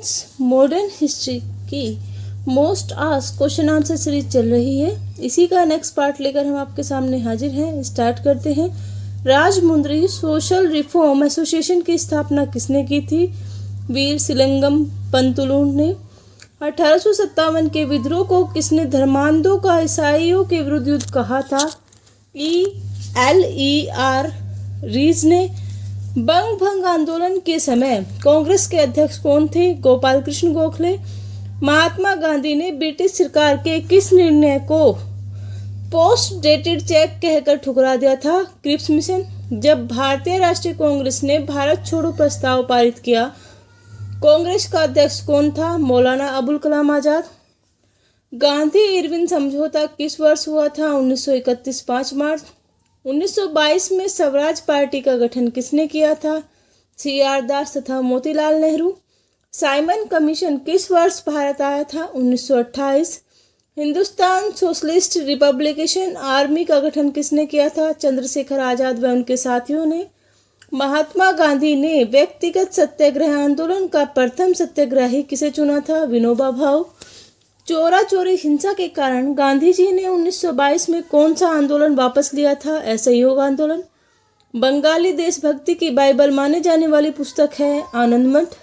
Friends, modern history की most asked question answer series चल रही है। इसी का नेक्स्ट पार्ट लेकर हम आपके सामने हाजिर हैं। स्टार्ट करते हैं। राजमुंद्री सोशल रिफॉर्म एसोसिएशन की स्थापना किसने की थी? वीर सिलंगम पंतुलू ने। 1857 के विद्रोह को किसने धर्मांधों का ईसाइयों के विरुद्ध युद्ध कहा था? L.E.R. रीज ने। बंग भंग आंदोलन के समय कांग्रेस के अध्यक्ष कौन थे? गोपाल कृष्ण गोखले। महात्मा गांधी ने ब्रिटिश सरकार के किस निर्णय को पोस्ट डेटेड चेक कहकर ठुकरा दिया था? Cripps mission. जब भारतीय राष्ट्रीय कांग्रेस ने भारत छोड़ो प्रस्ताव पारित किया, कांग्रेस का अध्यक्ष कौन था? मौलाना अबुल कलाम आजाद। गांधी इरविन समझौता किस वर्ष हुआ था? 1931 5 मार्च। 1922 में स्वराज पार्टी का गठन किसने किया था? C.R. दास तथा मोतीलाल नेहरू। साइमन कमीशन किस वर्ष भारत आया था? 1928। हिंदुस्तान सोशलिस्ट रिपब्लिकेशन आर्मी का गठन किसने किया था? चंद्रशेखर आजाद व उनके साथियों ने। महात्मा गांधी ने व्यक्तिगत सत्याग्रह आंदोलन का प्रथम सत्याग्रही किसे चुना था? विनोबा भावे। चोरा चोरी हिंसा के कारण गांधी जी ने 1922 में कौन सा आंदोलन वापस लिया था? असहयोग आंदोलन। बंगाली देशभक्ति की बाइबल माने जाने वाली पुस्तक है आनंद मठ।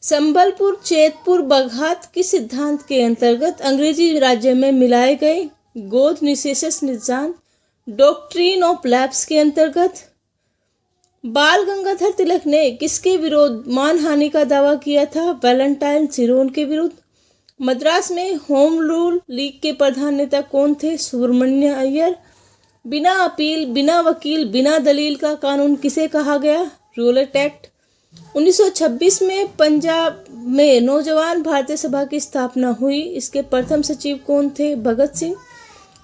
संबलपुर चैतपुर बघात किस सिद्धांत के अंतर्गत अंग्रेजी राज्य में मिलाए गए? गोद निषेध सिद्धांत डॉक्ट्रिन ऑफ लैप्स के अंतर्गत। बाल गंगाधर तिलक ने किसके विरोध मानहानि का दावा किया था? वैलेंटाइन सिरोन के विरुद्ध। मद्रास में होम रूल लीग के प्रधान नेता कौन थे? सुब्रमण्य अय्यर। बिना अपील, बिना वकील, बिना दलील का कानून किसे कहा गया? Roulette act. 1926 में पंजाब में नौजवान भारतीय सभा की स्थापना हुई। इसके प्रथम सचिव कौन थे? भगत सिंह।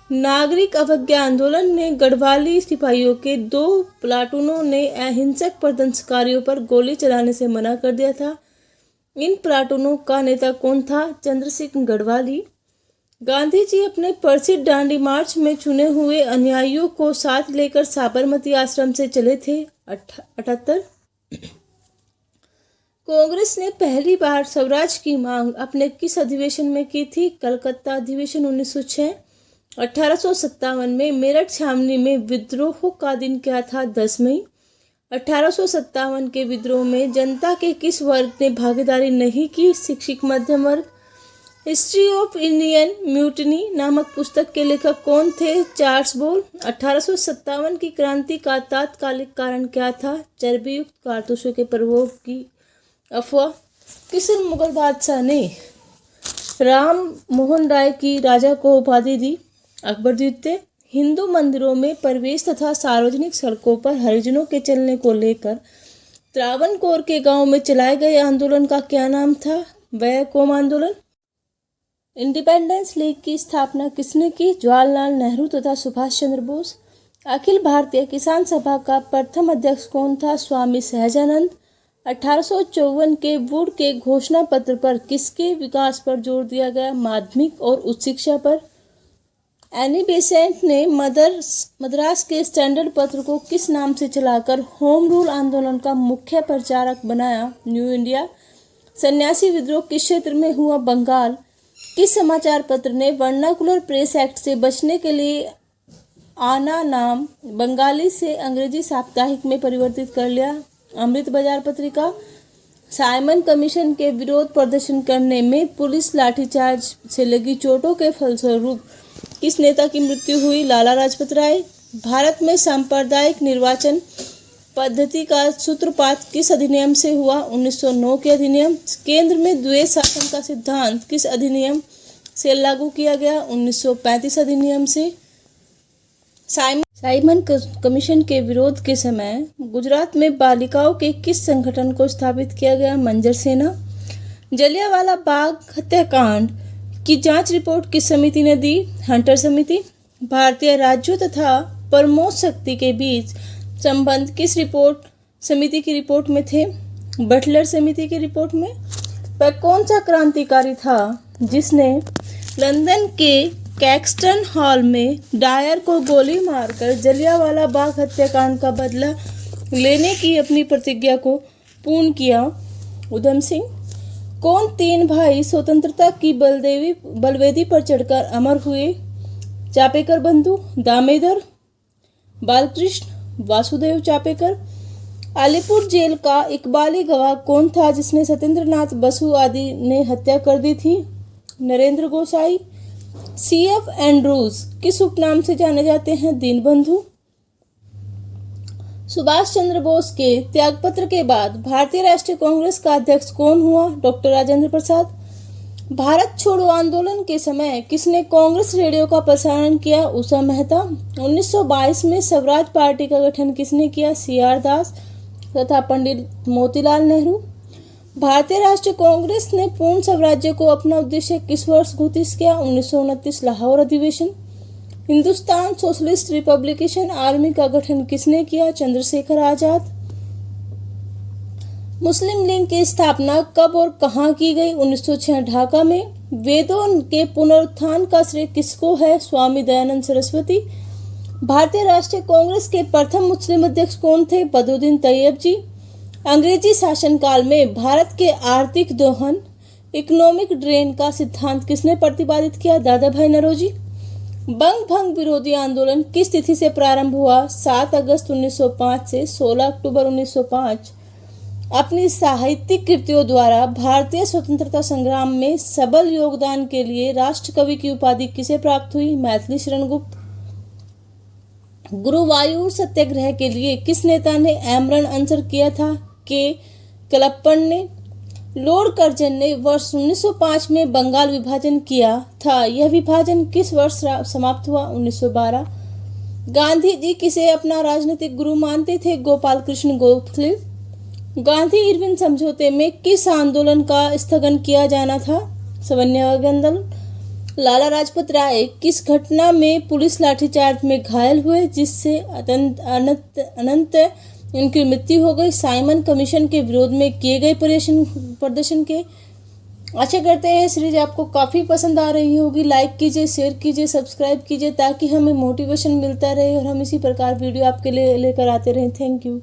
नागरिक अवज्ञा आंदोलन में गढ़वाली सिपाहियों के 2 प्लाटूनों ने अहिंसक प्रदर्शनकारियों पर गोली चलाने से मना कर दिया था। इन प्लाटूनों का नेता कौन था? चंद्र सिंह गढ़वाली। गांधी जी अपने प्रसिद्ध दांडी मार्च में चुने हुए अनुयायियों को साथ लेकर साबरमती आश्रम से चले थे। 78। कांग्रेस ने पहली बार स्वराज की मांग अपने किस अधिवेशन में की थी? कलकत्ता अधिवेशन 1906। 1857 में मेरठ छावनी में विद्रोह का दिन क्या था? 10 मई। 1857 के विद्रोह में जनता के किस वर्ग ने भागीदारी नहीं की? शिक्षित मध्यम वर्ग। हिस्ट्री ऑफ इंडियन म्यूटनी नामक पुस्तक के लेखक कौन थे? चार्ल्स बोल। 1857 की क्रांति का तात्कालिक कारण क्या था? चर्बीयुक्त कारतूसों के प्रयोग की अफवाह। किस मुगल बादशाह ने राम मोहन राय की राजा को उपाधि दी? अकबर द्वितीय। हिंदू मंदिरों में प्रवेश तथा सार्वजनिक सड़कों पर हरिजनों के चलने को लेकर त्रावणकोर के गांव में चलाए गए आंदोलन का क्या नाम था? वैकोम आंदोलन। इंडिपेंडेंस लीग की स्थापना किसने की? जवाहरलाल नेहरू तथा सुभाष चंद्र बोस। अखिल भारतीय किसान सभा का प्रथम अध्यक्ष कौन था? स्वामी सहजानंद। 1854 के वुड के घोषणा पत्र पर किसके विकास पर जोर दिया गया? माध्यमिक और उच्च शिक्षा पर। एनी बेसेंट ने मद्रास के स्टैंडर्ड पत्र को किस नाम से चलाकर होम रूल आंदोलन का मुख्य प्रचारक बनाया? New India. सन्यासी विद्रोह किस क्षेत्र में हुआ? बंगाल। किस समाचार पत्र ने वर्नाकुलर प्रेस एक्ट से बचने के लिए आना नाम बंगाली से अंग्रेजी साप्ताहिक में परिवर्तित कर लिया? अमृत बाजार पत्रिका। साइमन कमीशन के विरोध प्रदर्शन करने में पुलिस लाठीचार्ज से लगी चोटों के फलस्वरूप किस नेता की मृत्यु हुई? लाला लाजपत राय। भारत में सांप्रदायिक निर्वाचन पद्धति का सूत्रपात किस अधिनियम से हुआ? 1909 के अधिनियम। केंद्र में द्वैध शासन का सिद्धांत किस अधिनियम से लागू किया गया? 1935 अधिनियम से। साइमन कमीशन के विरोध के समय गुजरात में बालिकाओं के किस संगठन को स्थापित किया गया? मंजर सेना। जलियांवाला बाग हत्याकांड की जांच रिपोर्ट किस समिति ने दी? हंटर समिति। भारतीय राज्यों तथा परमोच्च शक्ति के बीच संबंध किस समिति की रिपोर्ट में थे? बटलर समिति की रिपोर्ट में। वह कौन सा क्रांतिकारी था जिसने लंदन के कैक्सटन हॉल में डायर को गोली मारकर जलियांवाला बाग हत्याकांड का बदला लेने की अपनी प्रतिज्ञा को पूर्ण किया? उधम सिंह। कौन 3 भाई स्वतंत्रता की बलवेदी पर चढ़कर अमर हुए? चापेकर बंधु, दामेदर, बालकृष्ण, वासुदेव चापेकर। अलीपुर जेल का इकबाली गवाह कौन था जिसने सत्येंद्र नाथ बसु आदि ने हत्या कर दी थी? नरेंद्र गोसाई। CF एंड्रूज किस उपनाम से जाने जाते हैं? दीनबंधु। सुभाष चंद्र बोस के त्यागपत्र के बाद भारतीय राष्ट्रीय कांग्रेस का अध्यक्ष कौन हुआ? डॉक्टर राजेंद्र प्रसाद। भारत छोड़ो आंदोलन के समय किसने कांग्रेस रेडियो का प्रसारण किया? उषा मेहता। 1922 में स्वराज पार्टी का गठन किसने किया? CR दास तथा पंडित मोतीलाल नेहरू। भारतीय राष्ट्रीय कांग्रेस ने पूर्ण स्वराज्य को अपना उद्देश्य किस वर्ष घोषित किया? 1929 लाहौर अधिवेशन। हिंदुस्तान सोशलिस्ट रिपब्लिकेशन आर्मी का गठन किसने किया? चंद्रशेखर आजाद। मुस्लिम लीग की स्थापना कब और कहां की गई? 1906 ढाका में। वेदों के पुनरुत्थान का श्रेय किसको है? स्वामी दयानंद सरस्वती। भारतीय राष्ट्रीय कांग्रेस के प्रथम मुस्लिम अध्यक्ष कौन थे? बदरुद्दीन तैयब जी। अंग्रेजी शासनकाल में भारत के आर्थिक दोहन इकोनॉमिक ड्रेन का सिद्धांत किसने प्रतिपादित किया? दादा भाई नौरोजी। बंग भंग विरोधी आंदोलन किस तिथि से प्रारंभ हुआ? 7 अगस्त 1905 से 16 अक्टूबर 1905। अपनी साहित्यिक कृतियों द्वारा भारतीय स्वतंत्रता संग्राम में सबल योगदान के लिए राष्ट्रकवि की उपाधि किसे प्राप्त हुई? मैथिली शरण गुप्त। गुरुवायूर सत्याग्रह के लिए किस नेता ने आमरण अनशन किया था? के कलप्पन ने। लॉर्ड कर्जन ने वर्ष 1905 में बंगाल विभाजन किया था। यह विभाजन किस वर्ष समाप्त हुआ? 1912। गांधी जी किसे अपना राजनीतिक गुरु मानते थे? गोपाल कृष्ण गोखले। गांधी इरविन समझौते में किस आंदोलन का स्थगन किया जाना था? सवर्ण आंदोलन। लाला लाजपत राय किस घटना में पुलिस लाठीचार्ज में घायल हुए जिससे अनंत उनकी मृत्यु हो गई? साइमन कमीशन के विरोध में किए गए प्रदर्शन के। आशा करते हैं सीरीज आपको काफ़ी पसंद आ रही होगी। लाइक कीजिए, शेयर कीजिए, सब्सक्राइब कीजिए ताकि हमें मोटिवेशन मिलता रहे और हम इसी प्रकार वीडियो आपके लिए लेकर आते रहें। Thank you.